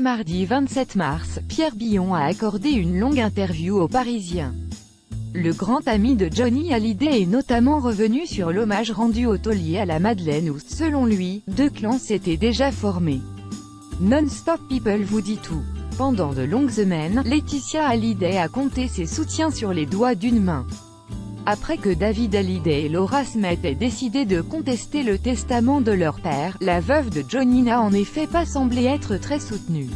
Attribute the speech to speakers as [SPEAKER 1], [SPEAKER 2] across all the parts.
[SPEAKER 1] mardi 27 mars, Pierre Billon a accordé une longue interview aux Parisiens. Le grand ami de Johnny Hallyday est notamment revenu sur l'hommage rendu au taulier à la Madeleine où, selon lui, deux clans s'étaient déjà formés. Non-Stop People vous dit tout. Pendant de longues semaines, Laetitia Hallyday a compté ses soutiens sur les doigts d'une main. Après que David Hallyday et Laura Smith aient décidé de contester le testament de leur père, la veuve de Johnny n'a en effet pas semblé être très soutenue.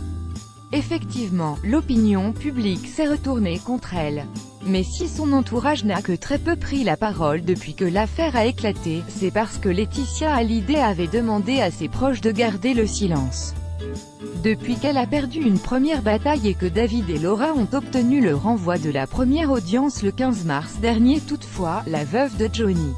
[SPEAKER 1] Effectivement, l'opinion publique s'est retournée contre elle. Mais si son entourage n'a que très peu pris la parole depuis que l'affaire a éclaté, c'est parce que Laetitia Hallyday avait demandé à ses proches de garder le silence. Depuis qu'elle a perdu une première bataille et que David et Laura ont obtenu le renvoi de la première audience le 15 mars dernier toutefois, la veuve de Johnny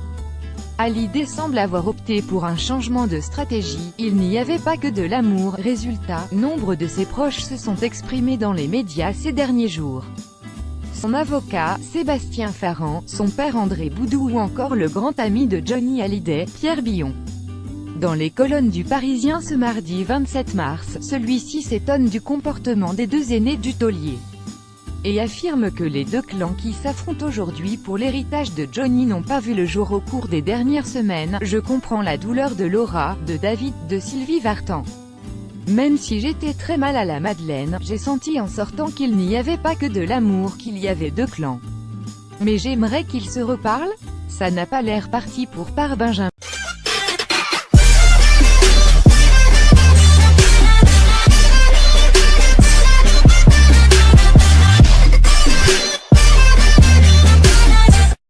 [SPEAKER 1] Hallyday semble avoir opté pour un changement de stratégie. Il n'y avait pas que de l'amour. Résultat, nombre de ses proches se sont exprimés dans les médias ces derniers jours. Son avocat, Sébastien Farrand, son père André Boudou ou encore le grand ami de Johnny Hallyday, Pierre Billon. Dans les colonnes du Parisien ce mardi 27 mars, celui-ci s'étonne du comportement des deux aînés du taulier. Et affirme que les deux clans qui s'affrontent aujourd'hui pour l'héritage de Johnny n'ont pas vu le jour au cours des dernières semaines. Je comprends la douleur de Laura, de David, de Sylvie Vartan. Même si j'étais très mal à la Madeleine, j'ai senti en sortant qu'il n'y avait pas que de l'amour, qu'il y avait deux clans. Mais j'aimerais qu'ils se reparlent. Ça n'a pas l'air parti pour par Benjamin.